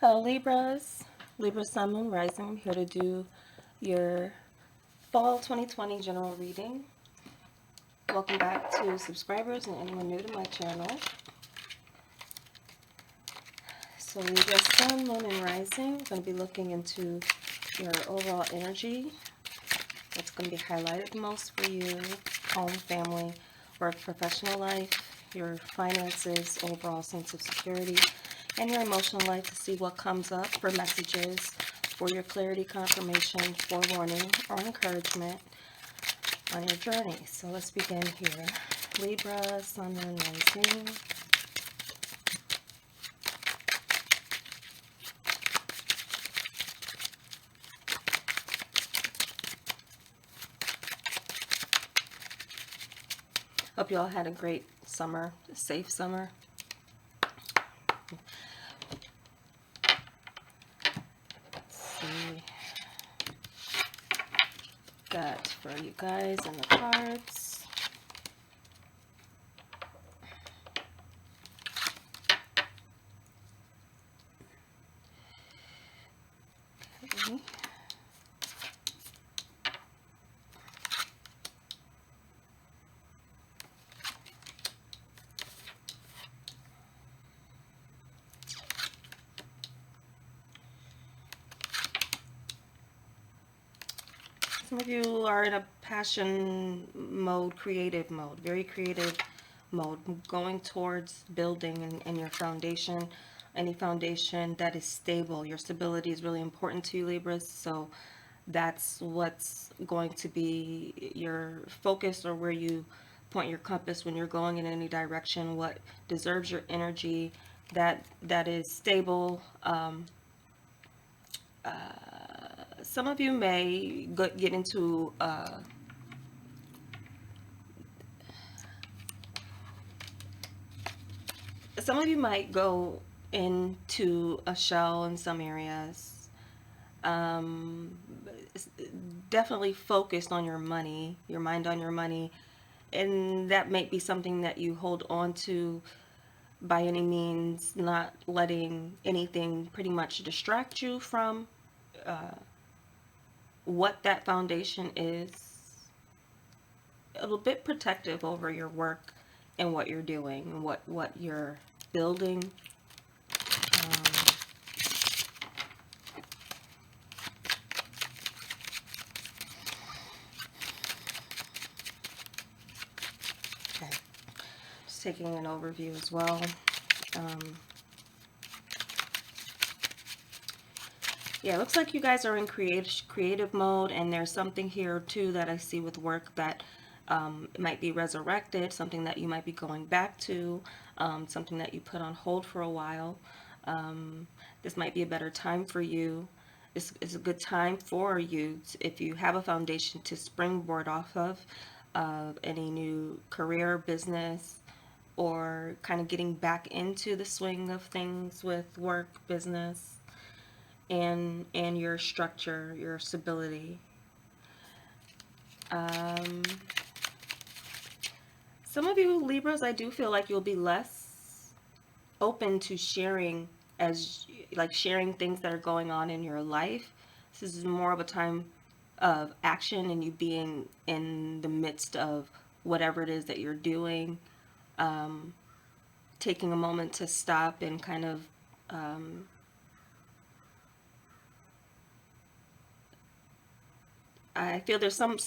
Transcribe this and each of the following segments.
Hello Libras, Libra Sun, Moon, Rising. I'm here to do your Fall 2020 general reading. Welcome back to subscribers and anyone new to my channel. So Libra Sun, Moon, and Rising, I'm going to be looking into your overall energy. What's going to be highlighted the most for you: home, family, work, professional life, your finances, overall sense of security, and your emotional life, to see what comes up for messages for your clarity, confirmation, forewarning, or encouragement on your journey. So let's begin here. Libra, Sun, Moon, Rising. Hope you all had a great summer, a safe summer. Let's see. Got for you guys in the cards. Okay. Some of you are in a passion mode, creative mode, very creative mode, going towards building and your foundation, any foundation that is stable. Your stability is really important to you, Libras, so that's what's going to be your focus, or where you point your compass when you're going in any direction, what deserves your energy, that is stable. Some of you may get into some of you might go into a shell in some areas. Definitely focused on your money, your mind on your money, and that may be something that you hold on to by any means, not letting anything pretty much distract you from what that foundation is. A little bit protective over your work and what you're doing and what you're building. Okay, just taking an overview as well. Yeah, it looks like you guys are in creative mode, and there's something here too that I see with work that might be resurrected, something that you might be going back to, something that you put on hold for a while. This might be a better time for you. It's a good time for you if you have a foundation to springboard off of any new career, business, or kind of getting back into the swing of things with work, business, and your structure, your stability. Some of you Libras, I do feel like you'll be less open to sharing, as like sharing things that are going on in your life. This is more of a time of action and you being in the midst of whatever it is that you're doing, taking a moment to stop and kind of I feel there's some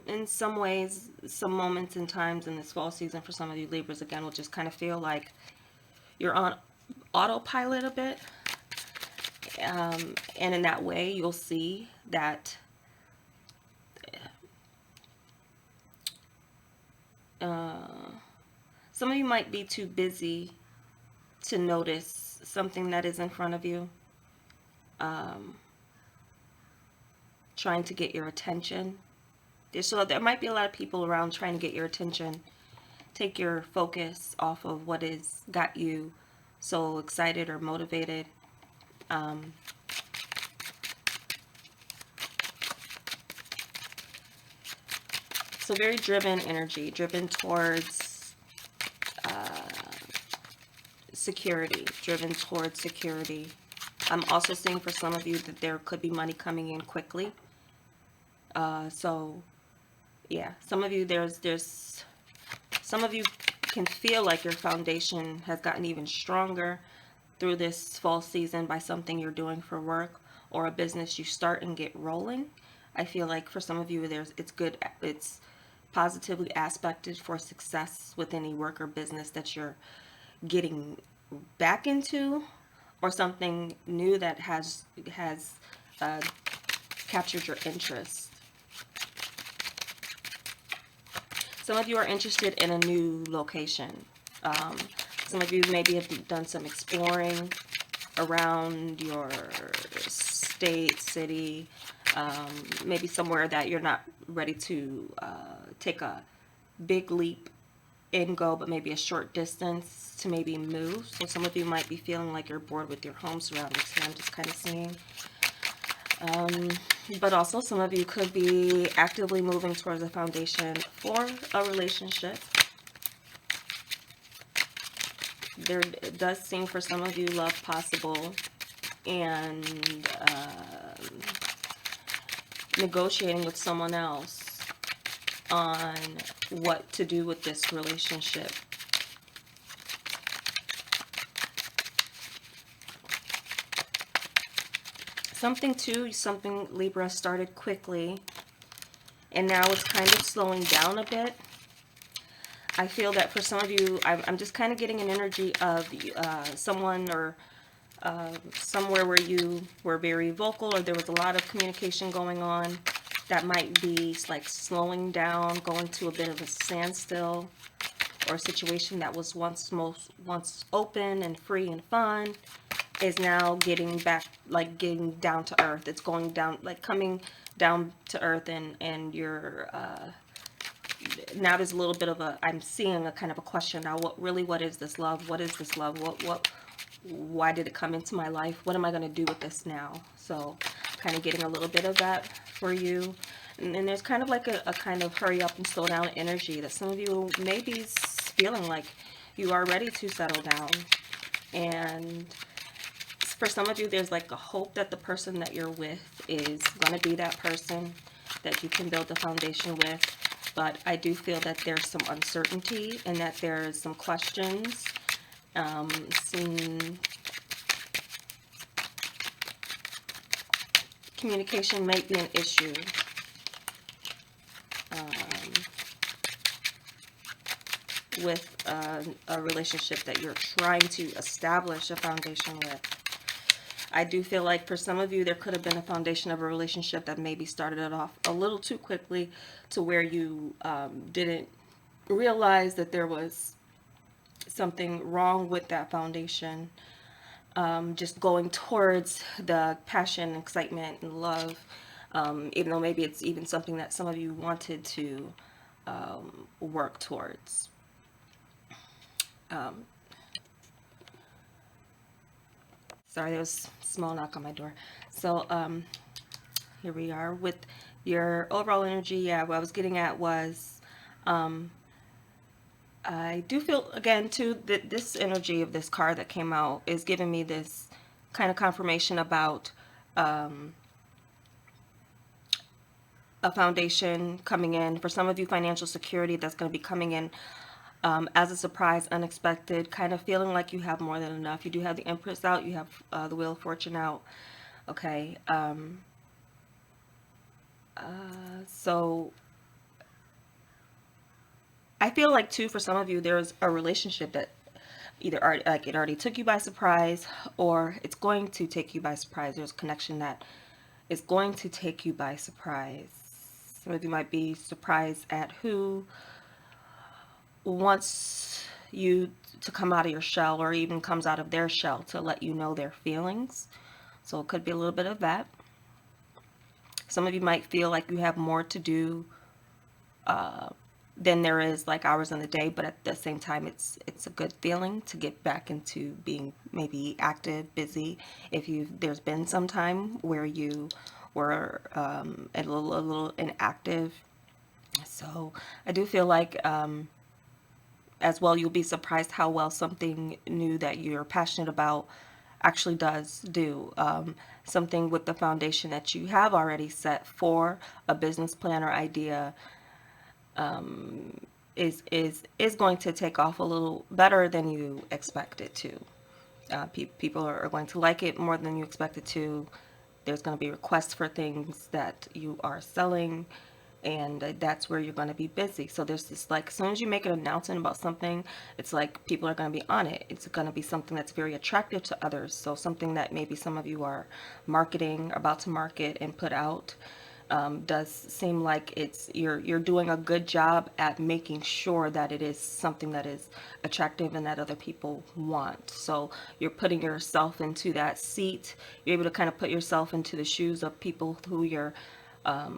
in some ways, some moments and times in this fall season for some of you Libras, again, will just kind of feel like you're on autopilot a bit. And in that way, you'll see that some of you might be too busy to notice something that is in front of you, trying to get your attention. So there might be a lot of people around trying to get your attention, take your focus off of what has got you so excited or motivated. So very driven energy, driven towards security, driven towards security. I'm also seeing for some of you that there could be money coming in quickly. So yeah, some of you, there's some of you can feel like your foundation has gotten even stronger through this fall season by something you're doing for work or a business you start and get rolling. I feel like for some of you, it's positively aspected for success with any work or business that you're getting back into, or something new that has uh, captured your interest. Some of you are interested in a new location. Um, some of you maybe have done some exploring around your state, city, maybe somewhere that you're not ready to take a big leap and go, but maybe a short distance to maybe move. So some of you might be feeling like you're bored with your home surroundings here. I'm just kind of seeing. But also some of you could be actively moving towards a foundation for a relationship. There does seem for some of you love possible, and negotiating with someone else on what to do with this relationship. Something Libra started quickly, and now it's kind of slowing down a bit. I feel that for some of you, I'm just kind of getting an energy of someone or somewhere where you were very vocal, or there was a lot of communication going on that might be like slowing down, going to a bit of a standstill, or a situation that was once open and free and fun is now getting back, like getting down to earth. It's going down, like coming down to earth, and you're now there's a little bit of a, I'm seeing a kind of a question now. What is this love? What is this love? Why did it come into my life? What am I going to do with this now? So kind of getting a little bit of that for you. And then there's kind of like a kind of hurry up and slow down energy that some of you may be feeling like you are ready to settle down. And for some of you, there's like a hope that the person that you're with is going to be that person that you can build the foundation with. But I do feel that there's some uncertainty and that there's some questions. Some communication might be an issue. With a relationship that you're trying to establish a foundation with. I do feel like for some of you, there could have been a foundation of a relationship that maybe started it off a little too quickly to where you didn't realize that there was something wrong with that foundation. Just going towards the passion, excitement, and love, even though maybe it's even something that some of you wanted to work towards. Sorry, there was a small knock on my door. So here we are with your overall energy. Yeah, what I was getting at was I do feel, again, too, that this energy of this card that came out is giving me this kind of confirmation about a foundation coming in. For some of you, financial security that's going to be coming in as a surprise, unexpected, kind of feeling like you have more than enough. You do have the Empress out. You have the Wheel of Fortune out. Okay. So I feel like, too, for some of you, there's a relationship that either like it already took you by surprise, or it's going to take you by surprise. There's a connection that is going to take you by surprise. Some of you might be surprised at who wants you to come out of your shell, or even comes out of their shell to let you know their feelings. So it could be a little bit of that. Some of you might feel like you have more to do than there is like hours in the day, but at the same time, it's a good feeling to get back into being maybe active, busy. If there's been some time where you were a little inactive. So I do feel like as well, you'll be surprised how well something new that you're passionate about actually does do. Something with the foundation that you have already set for a business plan or idea is going to take off a little better than you expect it to. People are going to like it more than you expect it to. There's going to be requests for things that you are selling, and that's where you're going to be busy. So there's this, like, as soon as you make an announcement about something, it's like people are going to be on it. It's going to be something that's very attractive to others. So something that maybe some of you are marketing, about to market and put out, does seem like you're doing a good job at making sure that it is something that is attractive and that other people want. So you're putting yourself into that seat. You're able to kind of put yourself into the shoes of people who you're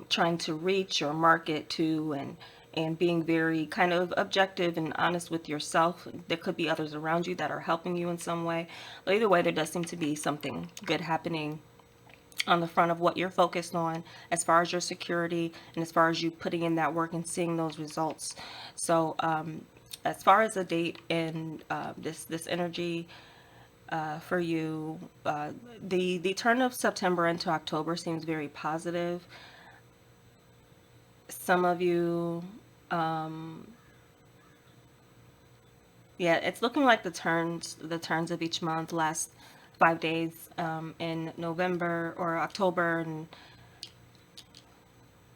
trying to reach or market to, and being very kind of objective and honest with yourself. There could be others around you that are helping you in some way, but either way, there does seem to be something good happening on the front of what you're focused on as far as your security and as far as you putting in that work and seeing those results. So as far as the date and this energy for you, the turn of September into October seems very positive. Some of you, yeah, it's looking like the turns of each month last 5 days in November, or October and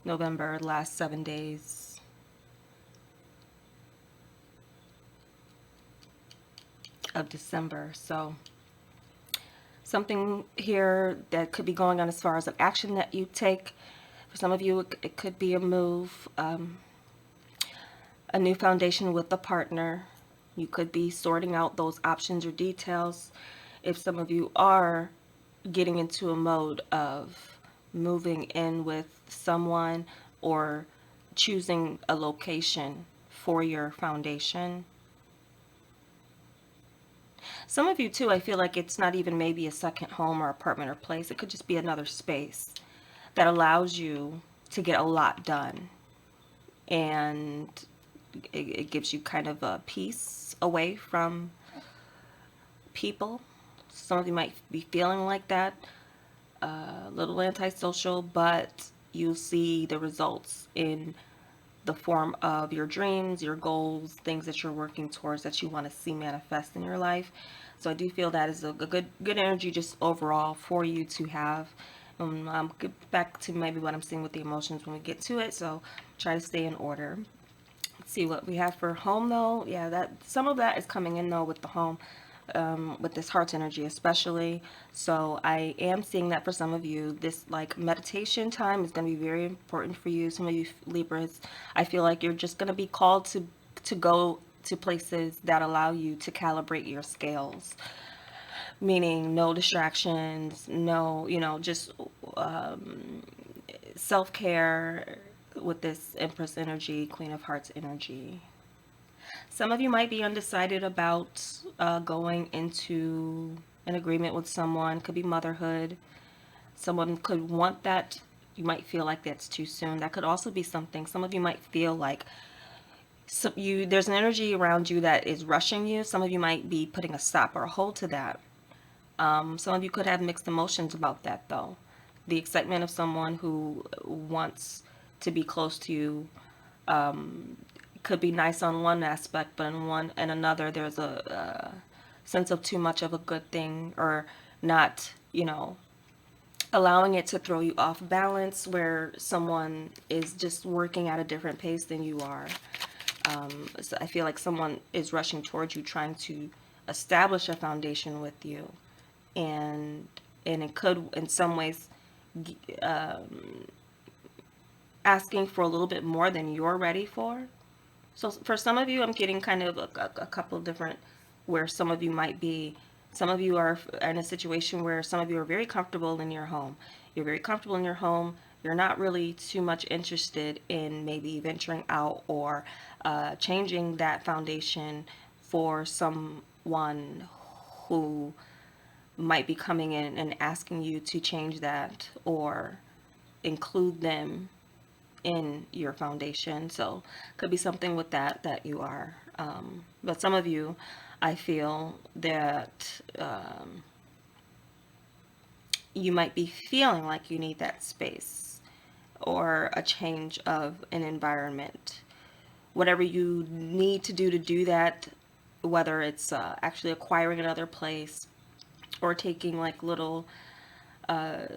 November, last 7 days of December. So something here that could be going on as far as an action that you take. For some of you, it could be a move, a new foundation with a partner. You could be sorting out those options or details. If some of you are getting into a mode of moving in with someone or choosing a location for your foundation. Some of you too, I feel like it's not even maybe a second home or apartment or place. It could just be another space that allows you to get a lot done, and it gives you kind of a peace away from people. Some of you might be feeling like that, a little antisocial, but you see the results in the form of your dreams, your goals, things that you're working towards that you want to see manifest in your life. So I do feel that is a good energy just overall for you to have. I'll get back to maybe what I'm seeing with the emotions when we get to it. So try to stay in order. Let's see what we have for home though. Yeah, that some of that is coming in though with the home. With this heart energy especially. So I am seeing that for some of you, this like meditation time is going to be very important for you. Some of you Libras, I feel like you're just going to be called to go to places that allow you to calibrate your scales, meaning no distractions, no, just self-care with this Empress energy, Queen of Hearts energy. Some of you might be undecided about going into an agreement with someone. Could be motherhood. Someone could want that. You might feel like that's too soon. That could also be something. Some of you might feel like there's an energy around you that is rushing you. Some of you might be putting a stop or a hold to that. Some of you could have mixed emotions about that though. The excitement of someone who wants to be close to you could be nice on one aspect, but in another there's a sense of too much of a good thing, or not, allowing it to throw you off balance, where someone is just working at a different pace than you are. So I feel like someone is rushing towards you, trying to establish a foundation with you, and it could in some ways asking for a little bit more than you're ready for. So for some of you, I'm getting kind of a couple of different, where some of you are in a situation where some of you are very comfortable in your home. You're very comfortable in your home. You're not really too much interested in maybe venturing out or changing that foundation for someone who might be coming in and asking you to change that or include them in your foundation. So could be something with that you are. But some of you, I feel that you might be feeling like you need that space or a change of an environment. Whatever you need to do that, whether it's actually acquiring another place or taking like little uh,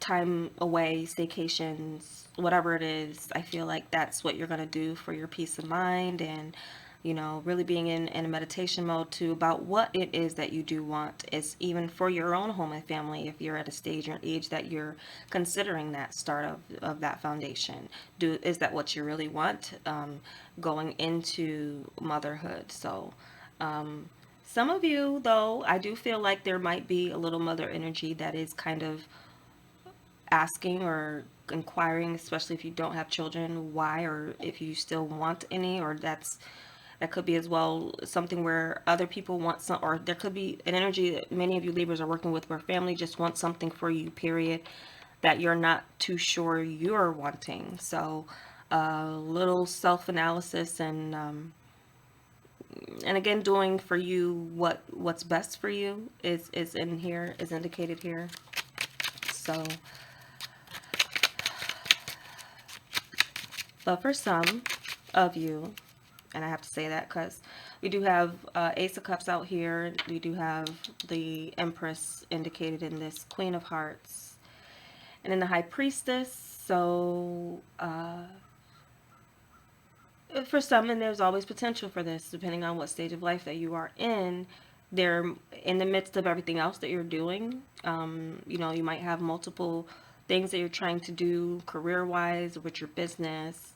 time away, staycations, whatever it is, I feel like that's what you're going to do for your peace of mind. And really being in a meditation mode too about what it is that you do want. Is even for your own home and family, if you're at a stage or age that you're considering that start of that foundation. Is that what you really want going into motherhood? So some of you, though, I do feel like there might be a little mother energy that is kind of asking or inquiring, especially if you don't have children, why, or if you still want any, or that could be as well something where other people want some, or there could be an energy that many of you Libras are working with where family just wants something for you, period, that you're not too sure you're wanting. So a little self-analysis and again doing for you what's best for you is in here, is indicated here. So but for some of you, and I have to say that because we do have Ace of Cups out here, we do have the Empress indicated in this, Queen of Hearts, and then the High Priestess. So for some, and there's always potential for this depending on what stage of life that you are in, they're in the midst of everything else that you're doing. You might have multiple things that you're trying to do career wise with your business,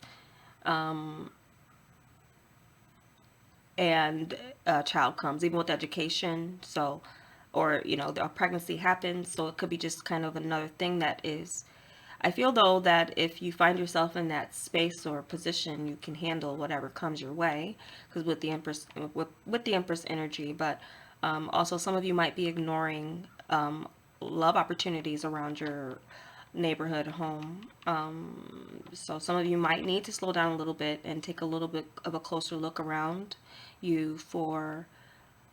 and a child comes, even with education. So, or the pregnancy happens, so it could be just kind of another thing that is. I feel though that if you find yourself in that space or position, you can handle whatever comes your way, because with the Empress, with the Empress energy. But also some of you might be ignoring love opportunities around your neighborhood home. So some of you might need to slow down a little bit and take a little bit of a closer look around you for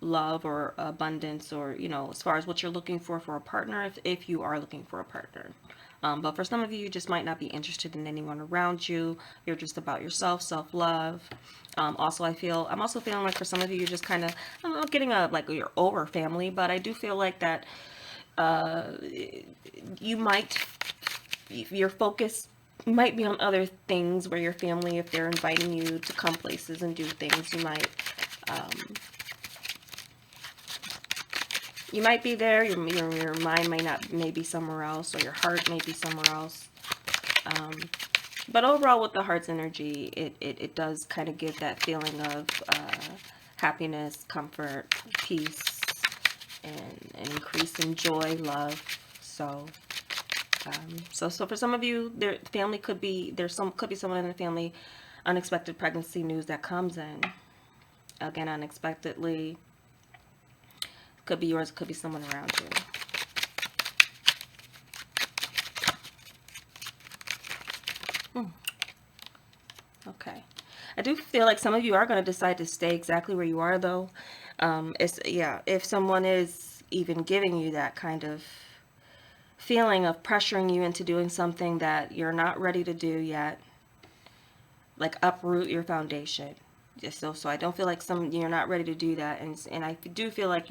love or abundance, or as far as what you're looking for a partner, if you are looking for a partner. But for some of you, you just might not be interested in anyone around you. You're just about yourself, self-love. Also, I'm also feeling like for some of you, you're just kind of, I'm not getting like you're over family, but I do feel like that uh, you might, your focus might be on other things where your family, if they're inviting you to come places and do things, um, you might be there, your mind may be somewhere else, or your heart may be somewhere else. But overall, with the heart's energy, it does kind of give that feeling of happiness, comfort, peace, and an increase in joy, love. So, so for some of you, their family could be someone in the family, unexpected pregnancy news that comes in. Again, unexpectedly. Could be yours, could be someone around you. Okay. I do feel like some of you are going to decide to stay exactly where you are, though. If someone is even giving you that kind of feeling of pressuring you into doing something that you're not ready to do yet, like uproot your foundation. Just so I don't feel like you're not ready to do that, and I do feel like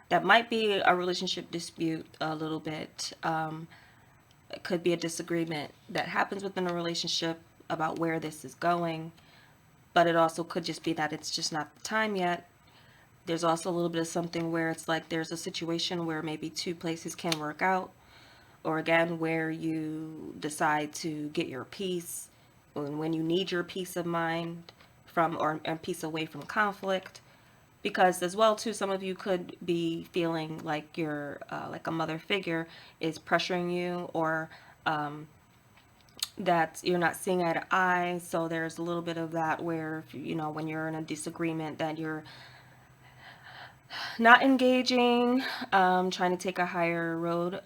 that might be a relationship dispute a little bit. It could be a disagreement that happens within a relationship about where this is going, but it also could just be that it's just not the time yet. There's also a little bit of something where it's like there's a situation where maybe two places can work out, or again, where you decide to get your peace when you need your peace of mind and peace away from conflict. Because as well too, some of you could be feeling like you're like a mother figure is pressuring you, or that you're not seeing eye to eye. So there's a little bit of that where, when you're in a disagreement, that you're not engaging, trying to take a higher road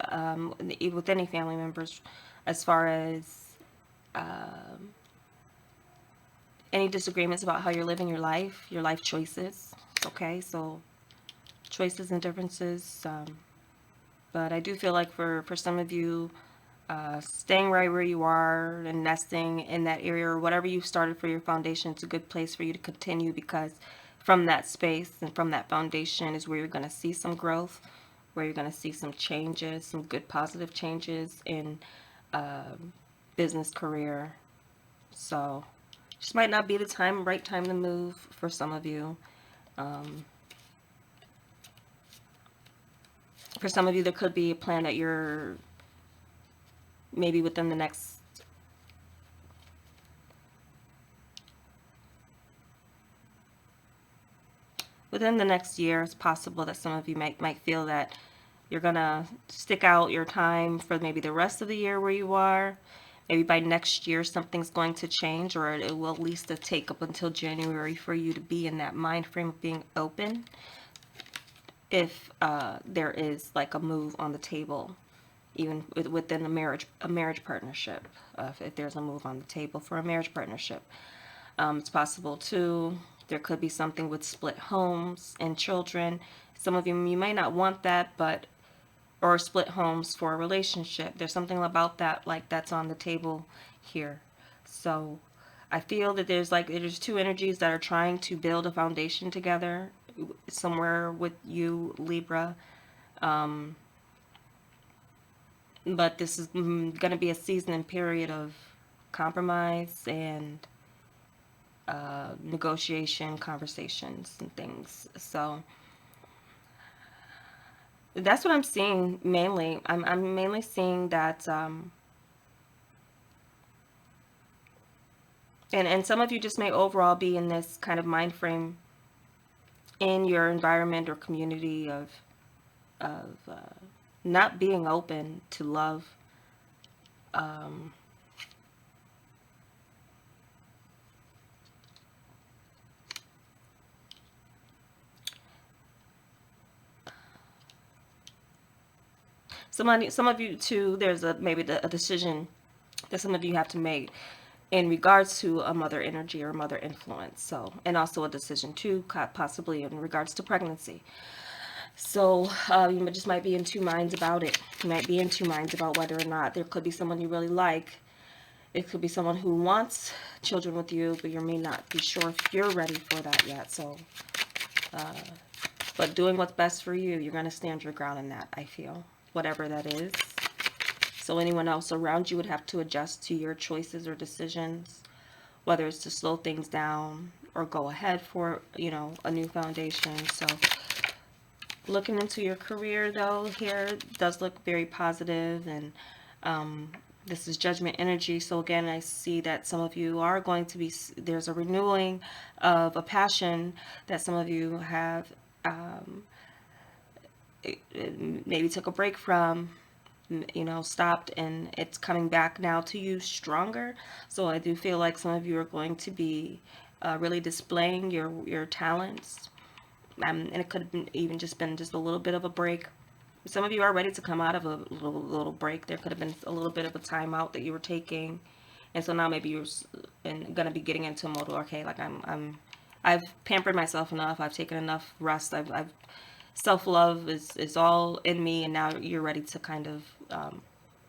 with any family members, as far as any disagreements about how you're living your life choices. Okay, so choices and differences. But I do feel like for some of you, staying right where you are and nesting in that area or whatever you started for your foundation, it's a good place for you to continue, because from that space and from that foundation is where you're going to see some growth, where you're going to see some changes, some good positive changes in business, career. So just might not be the right time to move for some of you. Um, for some of you, there could be a plan that you're maybe within the next year. It's possible that some of you might feel that you're gonna stick out your time for maybe the rest of the year where you are. Maybe by next year something's going to change, or it will at least take up until January for you to be in that mind frame of being open. If there is like a move on the table, even within a marriage partnership, if there's a move on the table for a marriage partnership, it's possible too. There could be something with split homes and children. Some of you might not want that, but or split homes for a relationship. There's something about that like that's on the table here. So I feel that there's two energies that are trying to build a foundation together somewhere with you, Libra. Um, but this is going to be a season and period of compromise and negotiation, conversations, and things. So that's what I'm seeing mainly. I'm mainly seeing that, and some of you just may overall be in this kind of mind frame in your environment or community of not being open to love. Um, some of you too. There's a decision that some of you have to make in regards to a mother energy or mother influence. So, and also a decision too, possibly in regards to pregnancy. So you just might be in two minds about it. You might be in two minds about whether or not there could be someone you really like. It could be someone who wants children with you, but you may not be sure if you're ready for that yet. So, but doing what's best for you, you're going to stand your ground in that, I feel, whatever that is. So anyone else around you would have to adjust to your choices or decisions, whether it's to slow things down or go ahead for, a new foundation. So looking into your career though, here does look very positive, and this is judgment energy. So again, I see that some of you are going to be, there's a renewing of a passion that some of you have maybe took a break from, stopped, and it's coming back now to you stronger. So I do feel like some of you are going to be really displaying your talents. And it could have even just been just a little bit of a break. Some of you are ready to come out of a little break. There could have been a little bit of a timeout that you were taking, and so now maybe you're gonna be getting into a mode. Okay, like I've pampered myself enough. I've taken enough rest. I've self-love is all in me, and now you're ready to kind of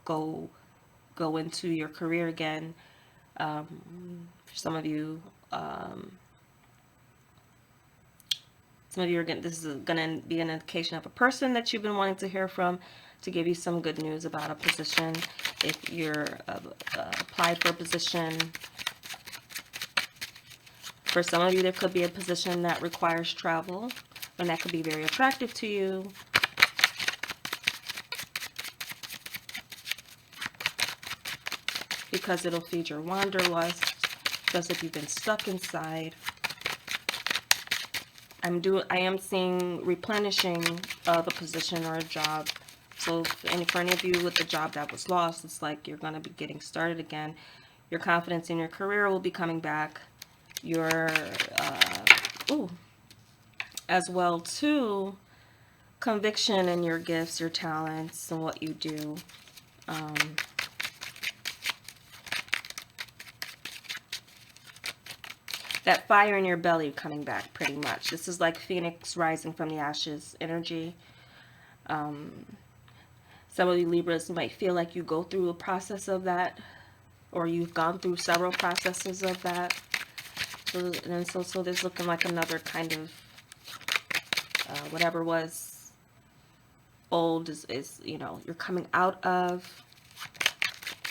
go into your career again. For some of you, are getting, this is going to be an indication of a person that you've been wanting to hear from, to give you some good news about a position. If you're applied for a position, for some of you, there could be a position that requires travel, and that could be very attractive to you. Because it'll feed your wanderlust, just if you've been stuck inside. I am seeing replenishing of a position or a job. So for any of you with the job that was lost, it's like you're going to be getting started again. Your confidence in your career will be coming back. Your as well too, conviction in your gifts, your talents, and what you do. That fire in your belly coming back, pretty much. This is like Phoenix rising from the ashes energy. Some of you Libras might feel like you go through a process of that, or you've gone through several processes of that. So there's looking like another kind of whatever was old is you're coming out of,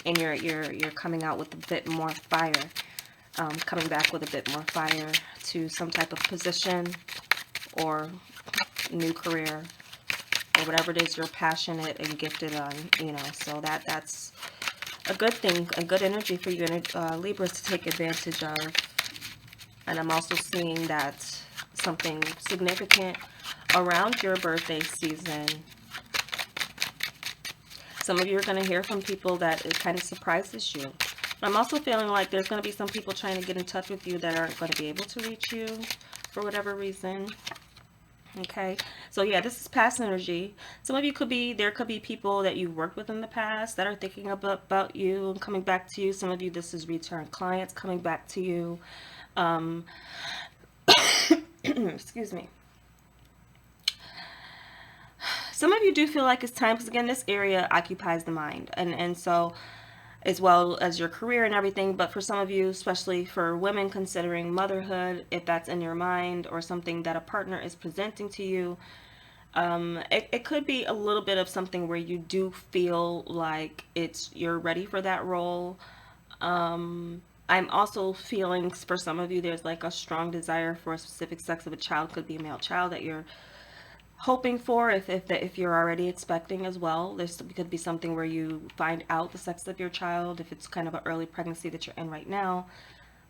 and you're coming out with a bit more fire, coming back with a bit more fire to some type of position or new career, or whatever it is you're passionate and gifted on, so that's a good thing, a good energy for you, Libras, to take advantage of. And I'm also seeing that something significant around your birthday season. Some of you are going to hear from people that it kind of surprises you. But I'm also feeling like there's going to be some people trying to get in touch with you that aren't going to be able to reach you for whatever reason. Okay, so yeah, this is past energy. Some of you there could be people that you've worked with in the past that are thinking about you and coming back to you. Some of you, this is return clients coming back to you. Excuse me. Some of you do feel like it's time, because again, this area occupies the mind, and so, as well as your career and everything. But for some of you, especially for women considering motherhood, if that's in your mind or something that a partner is presenting to you, it could be a little bit of something where you do feel like you're ready for that role. I'm also feeling, for some of you, there's like a strong desire for a specific sex of a child. Could be a male child that you're hoping for, if you're already expecting as well. There could be something where you find out the sex of your child, if it's kind of an early pregnancy that you're in right now,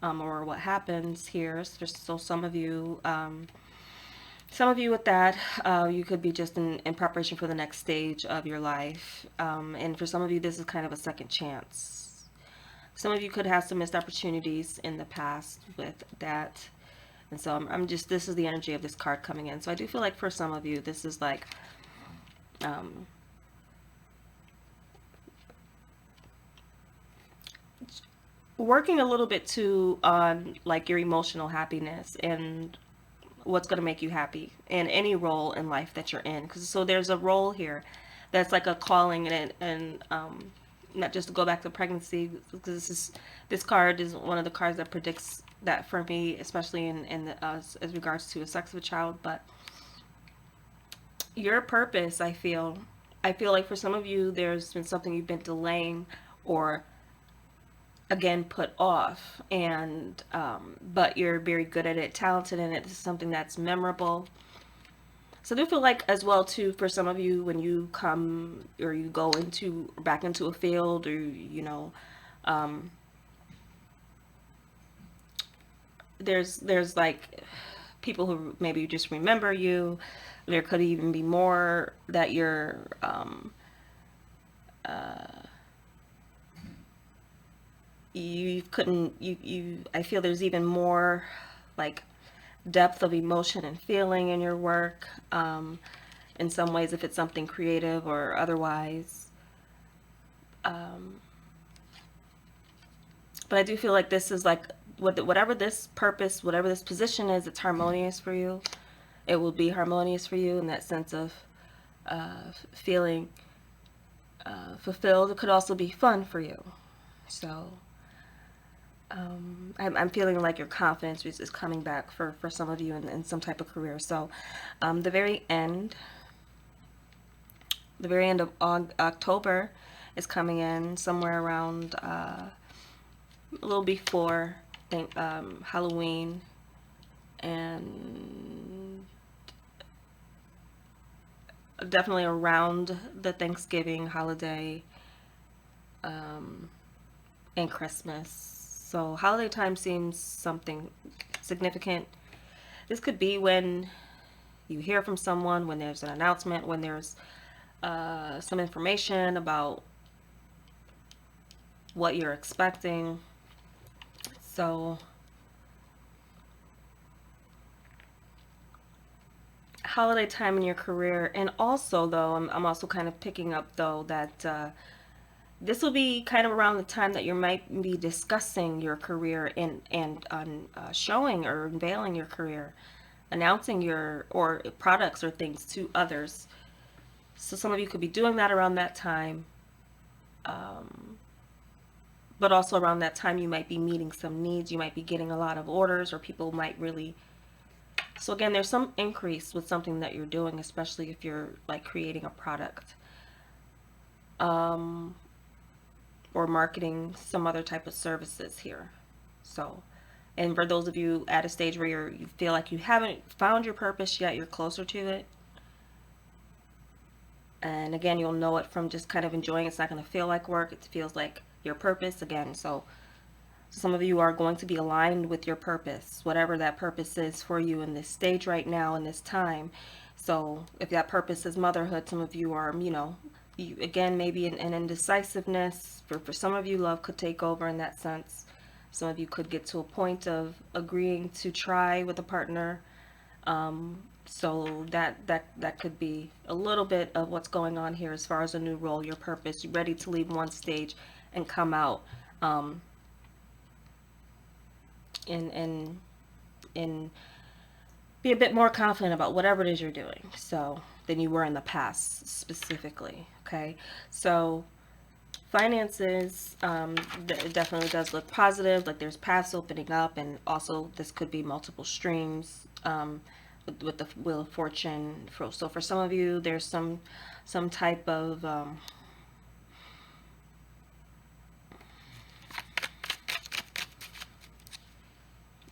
or what happens here. So some of you with that, you could be just in preparation for the next stage of your life, and for some of you, this is kind of a second chance. Some of you could have some missed opportunities in the past with that. And so this is the energy of this card coming in. So I do feel like for some of you, this is like, working a little bit too on like your emotional happiness and what's going to make you happy in any role in life that you're in. So there's a role here that's like a calling, and not just to go back to pregnancy, because this card is one of the cards that predicts that for me, especially as regards to a sex of a child. But your purpose, I feel like for some of you, there's been something you've been delaying or again put off, and but you're very good at it, talented in it. This is something that's memorable. So I do feel like as well too, for some of you, when you come or you go back into a field, or there's like people who maybe just remember you. There could even be more that you're I feel there's even more like depth of emotion and feeling in your work, in some ways, if it's something creative or otherwise. But I do feel like this is like, whatever this purpose, whatever this position is, it's harmonious for you. It will be harmonious for you in that sense of feeling fulfilled. It could also be fun for you. So I'm feeling like your confidence is coming back for some of you in some type of career. So the very end of October is coming in, somewhere around a little before Halloween, and definitely around the Thanksgiving holiday, and Christmas. So holiday time seems something significant. This could be when you hear from someone, when there's an announcement, when there's some information about what you're expecting. So holiday time in your career. And also though, I'm also kind of picking up though that this will be kind of around the time that you might be discussing your career and showing or unveiling your career, announcing your or products or things to others. So some of you could be doing that around that time. Um, but also around that time, you might be meeting some needs. You might be getting a lot of orders, or people might really. So again, there's some increase with something that you're doing, especially if you're like creating a product, um, or marketing some other type of services here. So, and for those of you at a stage where you feel like you haven't found your purpose yet, you're closer to it. And again, you'll know it from just kind of enjoying it. It's not going to feel like work. It feels like your purpose again. So some of you are going to be aligned with your purpose, whatever that purpose is for you in this stage right now, in this time. So if that purpose is motherhood, some of you are, again, maybe an indecisiveness. For some of you, love could take over in that sense. Some of you could get to a point of agreeing to try with a partner. So that could be a little bit of what's going on here as far as a new role, your purpose. You're ready to leave one stage and come out, and be a bit more confident about whatever it is you're doing, so than you were in the past specifically. Okay, so finances, it definitely does look positive, like there's paths opening up, and also this could be multiple streams, with the Wheel of Fortune. So for some of you, there's some type of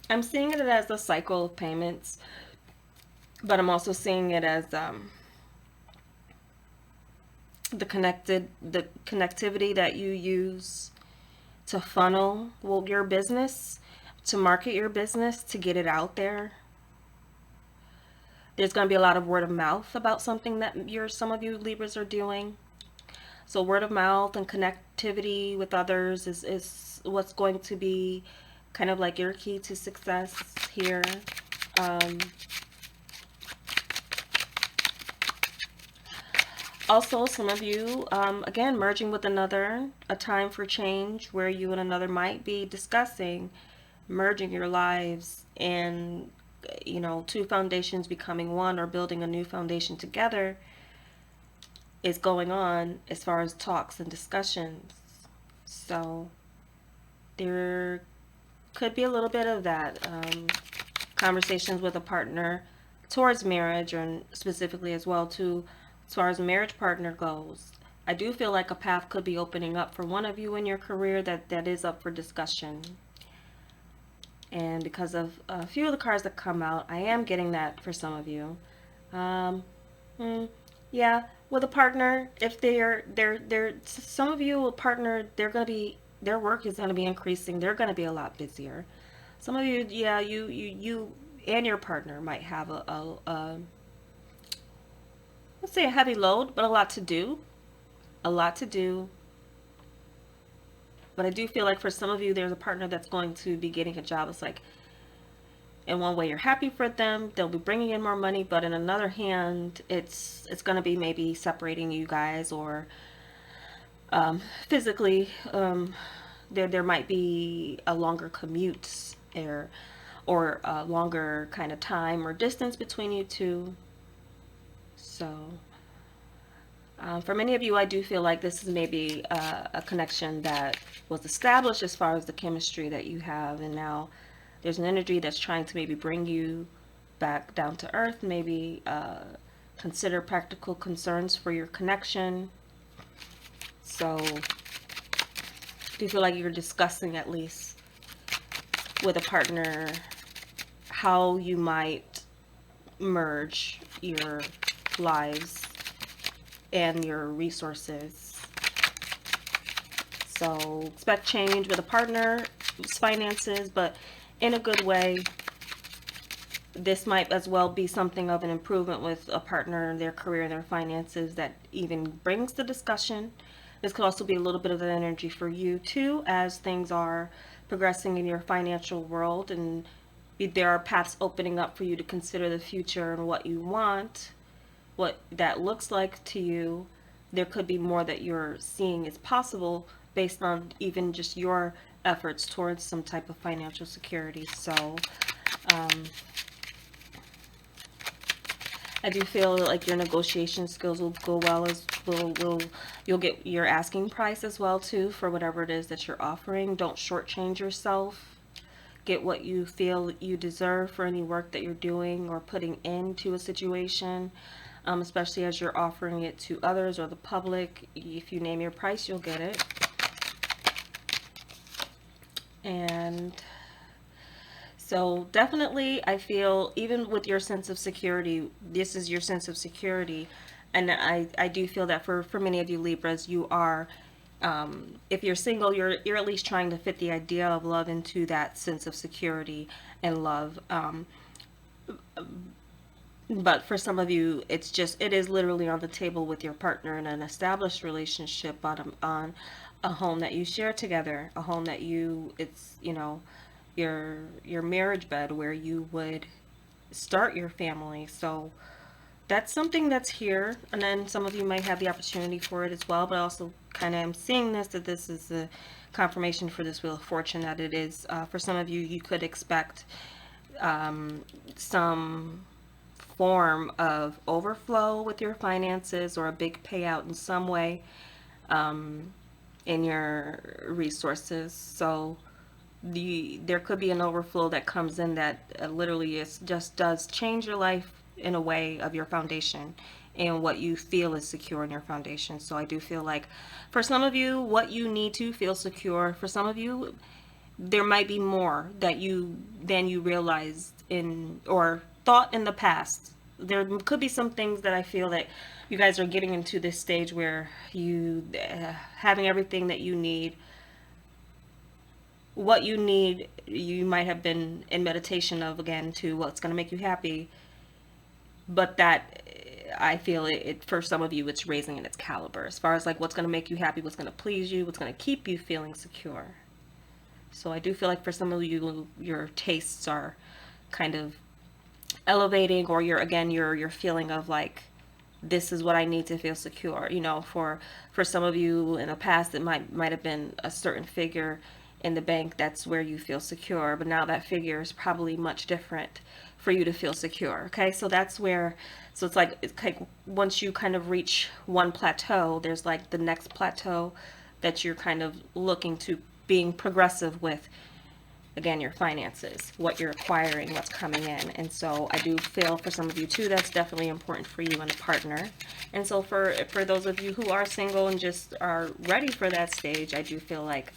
I'm seeing it as a cycle of payments, but I'm also seeing it as the connectivity that you use to funnel your business, to market your business, to get it out there. There's going to be a lot of word of mouth about something that some of you Libras are doing. So word of mouth and connectivity with others is what's going to be kind of like your key to success here. Also, some of you, again, merging with another, a time for change where you and another might be discussing merging your lives, and two foundations becoming one, or building a new foundation together is going on as far as talks and discussions. So there could be a little bit of that, conversations with a partner towards marriage, and specifically as well too, as far as a marriage partner goes. I do feel like a path could be opening up for one of you in your career that is up for discussion. And because of a few of the cards that come out, I am getting that for some of you. Yeah, with a partner, if they're some of you, a partner, their work is gonna be increasing. They're gonna be a lot busier. Some of you, yeah, you and your partner might have a let's say a heavy load, but a lot to do. A lot to do. But I do feel like for some of you, there's a partner that's going to be getting a job. It's like, in one way, you're happy for them. They'll be bringing in more money, but in another hand, it's going to be maybe separating you guys, or physically, there might be a longer commute, or a longer kind of time or distance between you two. So for many of you, I do feel like this is maybe a connection that was established as far as the chemistry that you have, and now there's an energy that's trying to maybe bring you back down to earth, maybe consider practical concerns for your connection. So do you feel like you're discussing, at least with a partner, how you might merge your lives and your resources? So expect change with a partner, finances, but in a good way. This might as well be something of an improvement with a partner in their career and their finances that even brings the discussion. This could also be a little bit of an energy for you too, as things are progressing in your financial world, and there are paths opening up for you to consider the future and what you want, what that looks like to you. There could be more that you're seeing is possible based on even just your efforts towards some type of financial security. So I do feel like your negotiation skills will go well, as will you'll get your asking price as well too for whatever it is that you're offering. Don't shortchange yourself. Get what you feel you deserve for any work that you're doing or putting into a situation, especially as you're offering it to others or the public. If you name your price, you'll get it. And so definitely, I feel even with your sense of security, this is your sense of security. And I do feel that for many of you Libras, you are, if you're single, you're at least trying to fit the idea of love into that sense of security and love. But for some of you, it is literally on the table with your partner in an established relationship on a home that you share together, a home that it's, your marriage bed where you would start your family. So that's something that's here. And then some of you might have the opportunity for it as well, but I also kind of am seeing that this is a confirmation for this Wheel of Fortune, that it is, for some of you, you could expect some form of overflow with your finances or a big payout in some way in your resources. So there could be an overflow that comes in that literally just does change your life in a way of your foundation and what you feel is secure in your foundation. So I do feel like for some of you, what you need to feel secure, for some of you, there might be more than you realized in or thought in the past. There could be some things that I feel that you guys are getting into this stage where you having everything that you need, what you need, you might have been in meditation of, again, to what's going to make you happy. But that, I feel it for some of you, it's raising in its caliber as far as like what's going to make you happy, what's going to please you, what's going to keep you feeling secure. So I do feel like for some of you, your tastes are kind of elevating, or your feeling of like, this is what I need to feel secure. For some of you in the past, it might have been a certain figure in the bank that's where you feel secure, but now that figure is probably much different for you to feel secure. Okay, so that's where, so it's like once you kind of reach one plateau, there's like the next plateau that you're kind of looking to being progressive with, again, your finances, what you're acquiring, what's coming in. And so I do feel for some of you too, that's definitely important for you and a partner. And so for those of you who are single and just are ready for that stage, I do feel like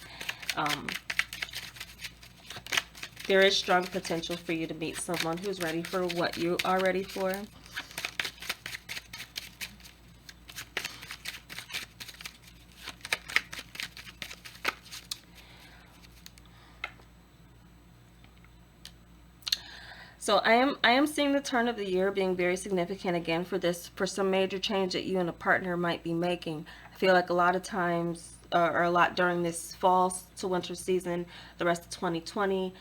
there is strong potential for you to meet someone who's ready for what you are ready for. So I am seeing the turn of the year being very significant again for some major change that you and a partner might be making. I feel like a lot of times, or a lot during this fall to winter season, the rest of 2020,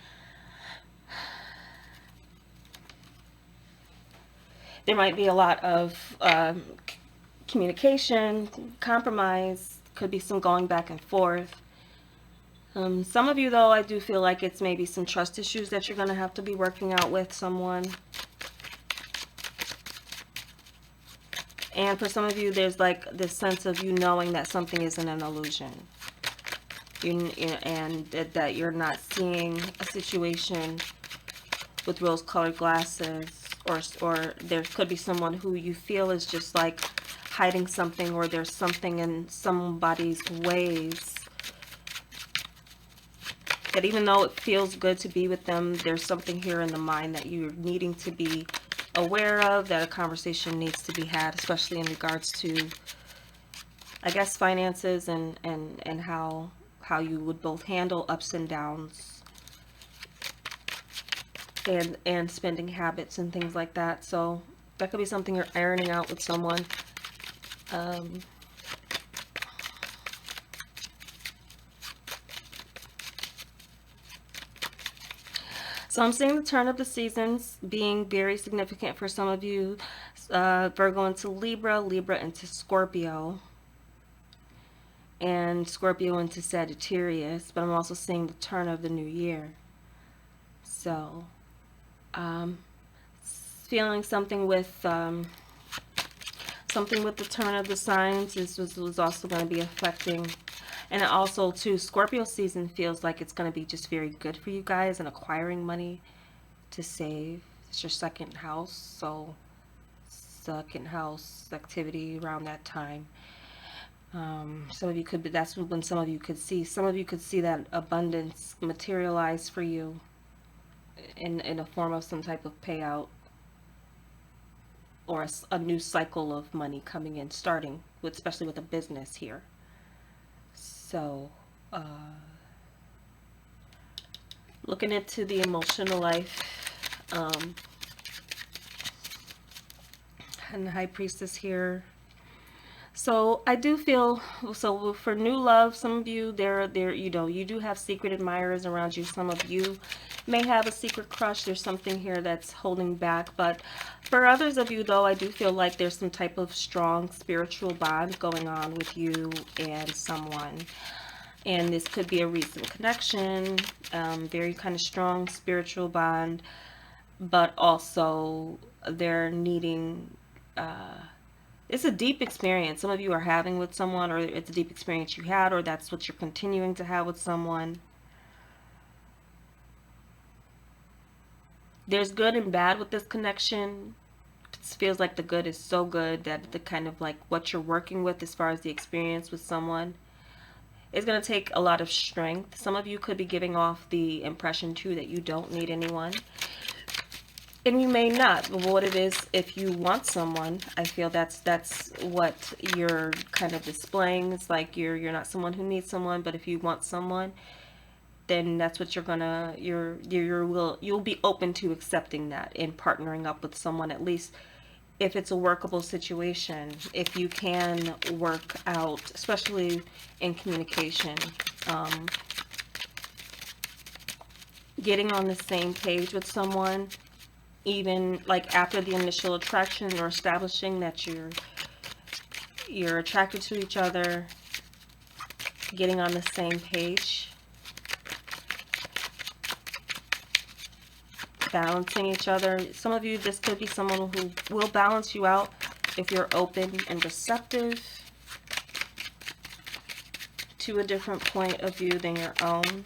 there might be a lot of communication, compromise, could be some going back and forth. Some of you, though, I do feel like it's maybe some trust issues that you're going to have to be working out with someone. And for some of you, there's like this sense of you knowing that something isn't an illusion. And that you're not seeing a situation with rose-colored glasses, or there could be someone who you feel is just like hiding something, or there's something in somebody's ways that even though it feels good to be with them, there's something here in the mind that you're needing to be aware of, that a conversation needs to be had, especially in regards to, I guess, finances and how you would both handle ups and downs and spending habits and things like that. So that could be something you're ironing out with someone. So I'm seeing the turn of the seasons being very significant for some of you. Virgo into Libra, Libra into Scorpio, and Scorpio into Sagittarius. But I'm also seeing the turn of the new year. So feeling something with the turn of the signs. This was also going to be affecting. And also too, Scorpio season feels like it's going to be just very good for you guys and acquiring money to save. It's your second house, so second house activity around that time. Some of you could be, that's when some of you could see that abundance materialize for you in a form of some type of payout, or a new cycle of money coming in, starting with, especially with a business here. So, looking into the emotional life, and the High Priestess here. So I do feel, so for new love, some of you, you do have secret admirers around you. Some of you may have a secret crush. There's something here that's holding back. But for others of you, though, I do feel like there's some type of strong spiritual bond going on with you and someone. And this could be a recent connection, very kind of strong spiritual bond, but also they're needing, it's a deep experience some of you are having with someone, or it's a deep experience you had, or that's what you're continuing to have with someone. There's good and bad with this connection. It feels like the good is so good that the kind of like what you're working with as far as the experience with someone is going to take a lot of strength. Some of you could be giving off the impression too that you don't need anyone. And you may not, but what it is, if you want someone, I feel that's what you're kind of displaying. It's like you're not someone who needs someone, but if you want someone, then that's what you'll be open to accepting that and partnering up with someone, at least if it's a workable situation, if you can work out, especially in communication, getting on the same page with someone, even like after the initial attraction, or establishing that you're attracted to each other, getting on the same page, balancing each other. Some of you, this could be someone who will balance you out if you're open and receptive to a different point of view than your own.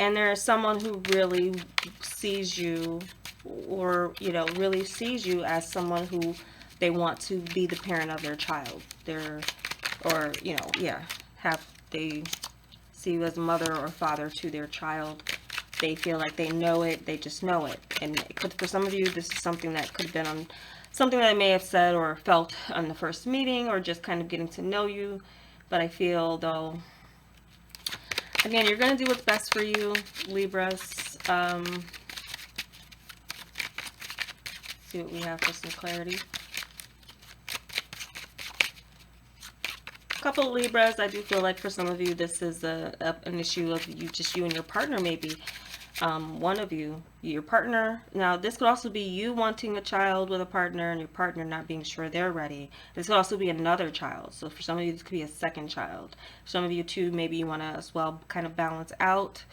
And there is someone who really sees you, or, really sees you as someone who they want to be the parent of their child. They see you as a mother or father to their child. They feel like they know it. They just know it. And for some of you, this is something that could have been on something that I may have said or felt on the first meeting, or just kind of getting to know you. But I feel, though, again, you're going to do what's best for you, Libras. See what we have for some clarity. Couple of Libras, I do feel like for some of you, this is an issue of you and your partner, maybe. One of you, your partner. Now, this could also be you wanting a child with a partner and your partner not being sure they're ready. This could also be another child. So for some of you, this could be a second child. Some of you too, maybe you want to as well kind of balance out,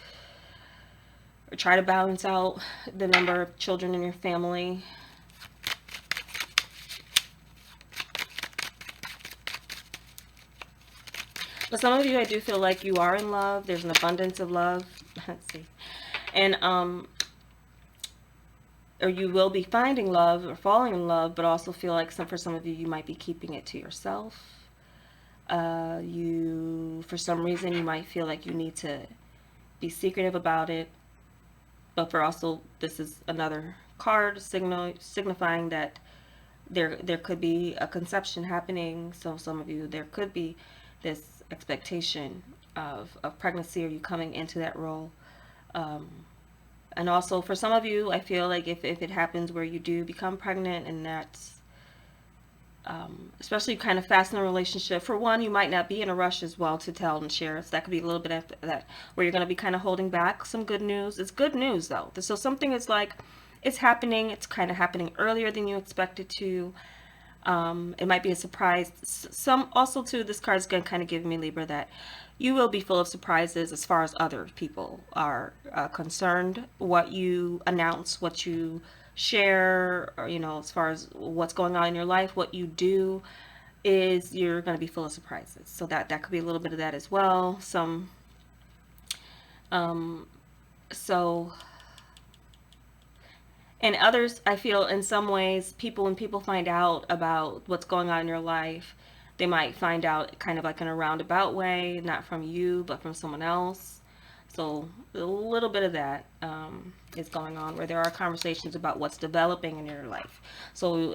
or try to balance out the number of children in your family. But some of you, I do feel like you are in love. There's an abundance of love. Let's see. And, or you will be finding love or falling in love, but also feel like for some of you, you might be keeping it to yourself. For some reason, you might feel like you need to be secretive about it. But for also, this is another card signifying that there could be a conception happening. So some of you, there could be this expectation of pregnancy, or you coming into that role. And also for some of you, I feel like if it happens where you do become pregnant, and that's especially kind of fast in a relationship, for one, you might not be in a rush as well to tell and share. So that could be a little bit after that, where you're going to be kind of holding back some good news. It's good news though. So something is like, it's happening. It's kind of happening earlier than you expected to. It might be a surprise. Some also too, this card's gonna kind of give me, Libra, that you will be full of surprises as far as other people are concerned. What you announce, what you share, or, as far as what's going on in your life, what you do, is you're going to be full of surprises. So that could be a little bit of that as well. Um, so and others, I feel in some ways, when people find out about what's going on in your life, they might find out kind of like in a roundabout way, not from you, but from someone else. So a little bit of that is going on, where there are conversations about what's developing in your life. So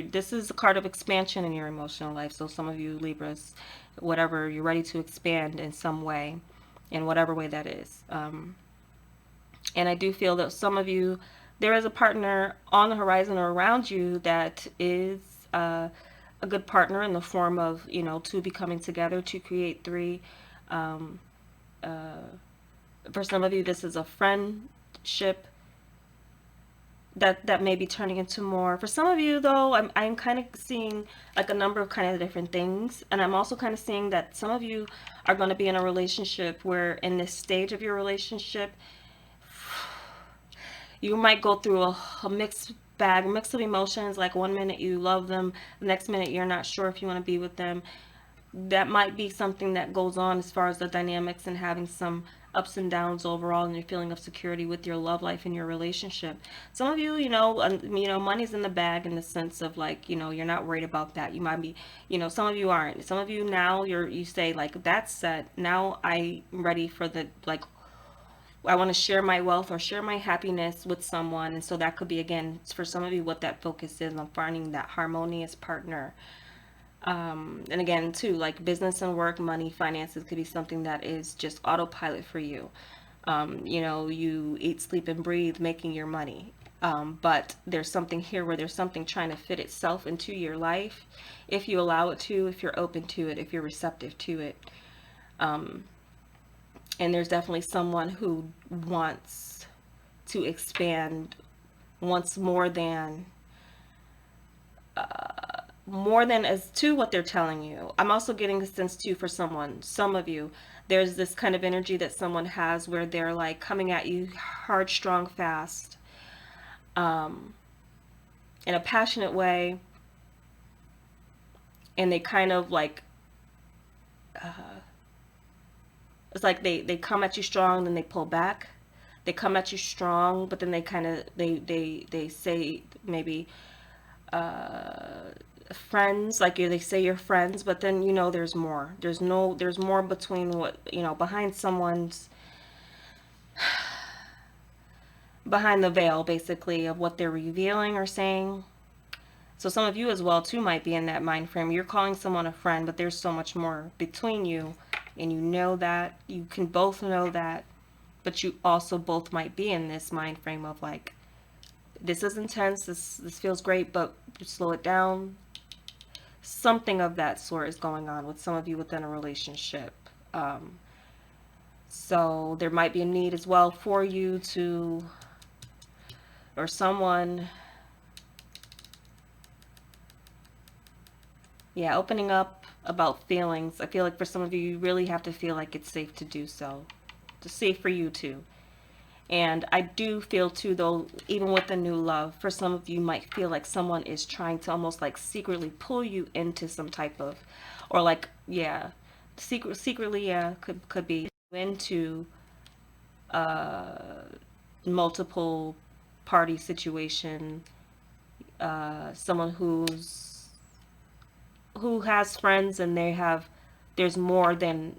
this is a card of expansion in your emotional life. So some of you Libras, whatever, you're ready to expand in some way, in whatever way that is. And I do feel that some of you, there is a partner on the horizon or around you that is a good partner in the form of, two becoming together to create three. Um, for some of you, this is a friendship that may be turning into more. For some of you, though, I'm kind of seeing like a number of kind of different things. And I'm also kind of seeing that some of you are going to be in a relationship where in this stage of your relationship, you might go through a mixed bag, mix of emotions. Like one minute you love them, the next minute you're not sure if you want to be with them. That might be something that goes on as far as the dynamics and having some ups and downs overall in your feeling of security with your love life and your relationship. Some of you, money's in the bag in the sense of like, you're not worried about that. You might be, some of you aren't. Some of you now you say like, that's set. Now I'm ready for the like, I want to share my wealth or share my happiness with someone. And so that could be, again, for some of you, what that focus is on finding that harmonious partner. And again, too, like business and work, money, finances could be something that is just autopilot for you. You eat, sleep, and breathe making your money. But there's something here where there's something trying to fit itself into your life if you allow it to, if you're open to it, if you're receptive to it. And there's definitely someone who wants to expand, wants more than as to what they're telling you. I'm also getting a sense too for some of you, there's this kind of energy that someone has where they're like coming at you hard, strong, fast, in a passionate way, and they kind of like it's like they come at you strong, then they pull back. They come at you strong, but then they kind of they say maybe friends, like they say you're friends, but then there's more. There's more between what behind someone's behind the veil, basically, of what they're revealing or saying. So some of you as well too might be in that mind frame. You're calling someone a friend, but there's so much more between you, and that. You can both know that, but you also both might be in this mind frame of like, this is intense, this feels great, but slow it down. Something of that sort is going on with some of you within a relationship. So there might be a need as well for you to, or someone, opening up about feelings. I feel like for some of you, you really have to feel like it's safe to do so. It's safe for you too. And I do feel too, though, even with the new love, for some of you might feel like someone is trying to almost like secretly pull you into some type of, or like, secretly, could be into multiple party situation. Someone who has friends and there's more than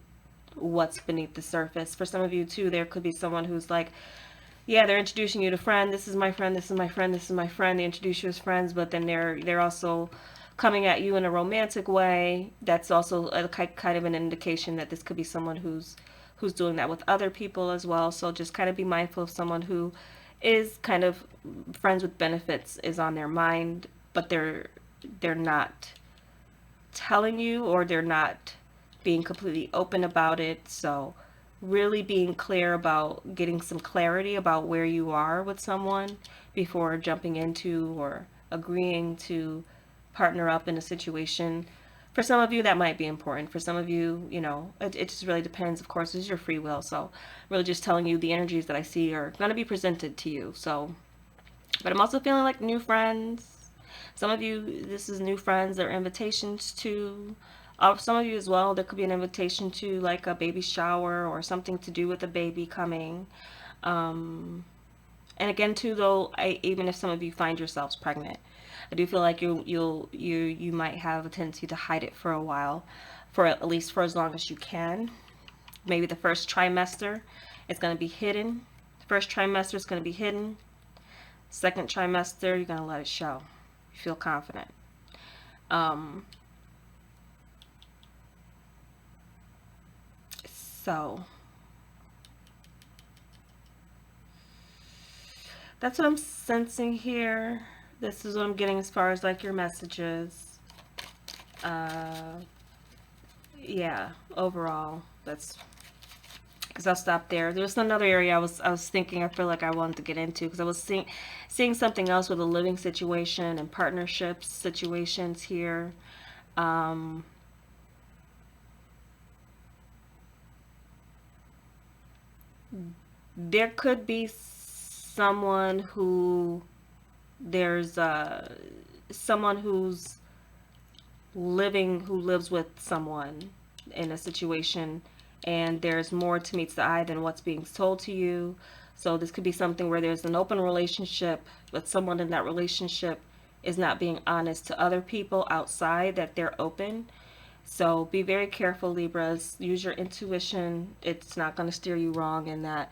what's beneath the surface. For some of you too, there could be someone who's like, they're introducing you to friend. This is my friend. This is my friend. This is my friend. They introduce you as friends, but then they're also coming at you in a romantic way. That's also a kind of an indication that this could be someone who's doing that with other people as well. So just kind of be mindful of someone who is kind of friends with benefits is on their mind, but they're not telling you, or they're not being completely open about it. So really being clear about getting some clarity about where you are with someone before jumping into or agreeing to partner up in a situation. For some of you, that might be important. For some of you, you know, it just really depends. Of course, it's your free will. So, really just telling you the energies that I see are going to be presented to you. So, but I'm also feeling like new friends. Some of you, this is new friends or invitations to. Some of you as well, there could be an invitation to like a baby shower or something to do with a baby coming. Um, and again, too, though, even if some of you find yourselves pregnant, I do feel like you might have a tendency to hide it for a while, for at least for as long as you can. Maybe the first trimester is going to be hidden. First trimester is going to be hidden. Second trimester, you're going to let it show. You feel confident. Um, so that's what I'm sensing here. This is what I'm getting as far as like your messages. Yeah, overall, that's because I'll stop there. There's another area I was thinking, I feel like I wanted to get into, because I was seeing something else with a living situation and partnerships situations here. Um, there could be someone who there's someone who lives with someone in a situation, and there's more to meets the eye than what's being told to you. So this could be something where there's an open relationship, but someone in that relationship is not being honest to other people outside that they're open. So be very careful, Libras. Use your intuition. It's not going to steer you wrong in that.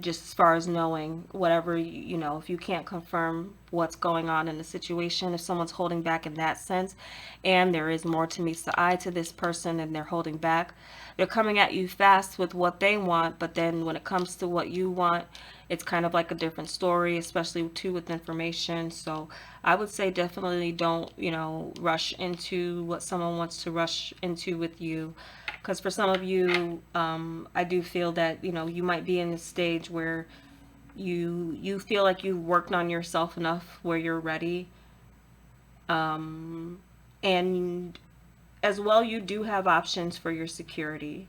Just as far as knowing whatever, you know, if you can't confirm what's going on in the situation, if someone's holding back in that sense, and there is more to meets the eye to this person and they're holding back, they're coming at you fast with what they want, but then when it comes to what you want, it's kind of like a different story, especially too with information. So I would say definitely don't, you know, rush into what someone wants to rush into with you. Because for some of you, I do feel that, you know, you might be in a stage where you feel like you've worked on yourself enough where you're ready. Um, and as well, you do have options for your security.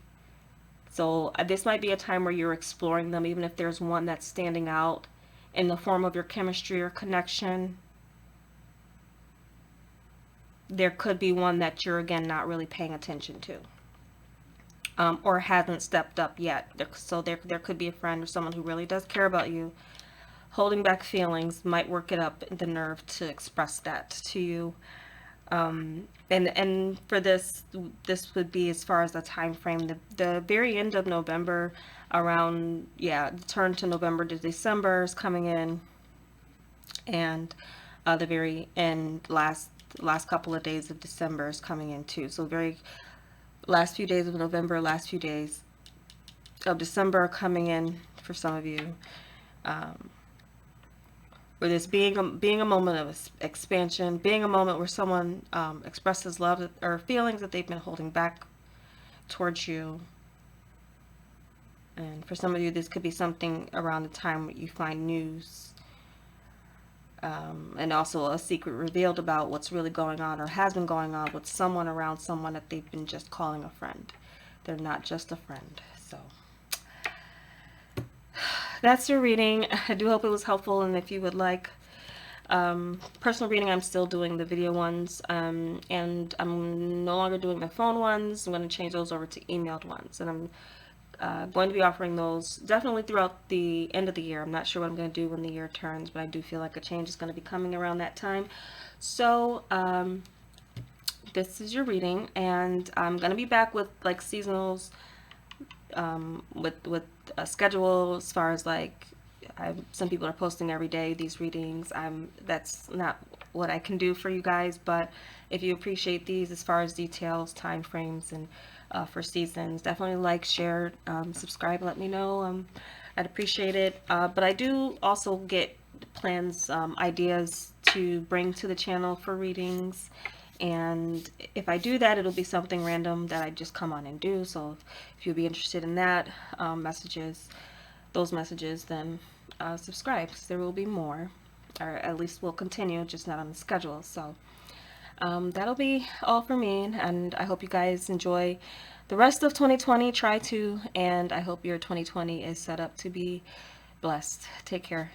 So this might be a time where you're exploring them, even if there's one that's standing out in the form of your chemistry or connection. There could be one that you're again not really paying attention to, or hasn't stepped up yet. So there could be a friend or someone who really does care about you. Holding back feelings might work it up the nerve to express that to you. And for this would be as far as the time frame, the very end of November, around, yeah, the turn to November to December is coming in, and the very end, last couple of days of December is coming in too. So very last few days of November, last few days of December are coming in for some of you. Where this being a moment of expansion, being a moment where someone expresses love or feelings that they've been holding back towards you. And for some of you, this could be something around the time you find news, and also a secret revealed about what's really going on or has been going on with someone around someone that they've been just calling a friend. They're not just a friend. So that's your reading. I do hope it was helpful, and if you would like personal reading, I'm still doing the video ones, and I'm no longer doing the phone ones. I'm going to change those over to emailed ones, and I'm going to be offering those definitely throughout the end of the year. I'm not sure what I'm going to do when the year turns, but I do feel like a change is going to be coming around that time. So this is your reading, and I'm going to be back with like seasonals, with a schedule as far as like some people are posting every day these readings. That's not what I can do for you guys, but if you appreciate these as far as details, time frames, and for seasons, definitely like, share, subscribe, let me know. I'd appreciate it. But I do also get plans, ideas to bring to the channel for readings, and if I do that, it'll be something random that I just come on and do. So if you'll be interested in that, those messages, then subscribe, because there will be more, or at least we'll continue, just not on the schedule. So That'll be all for me, and I hope you guys enjoy the rest of 2020. Try to, and I hope your 2020 is set up to be blessed. Take care.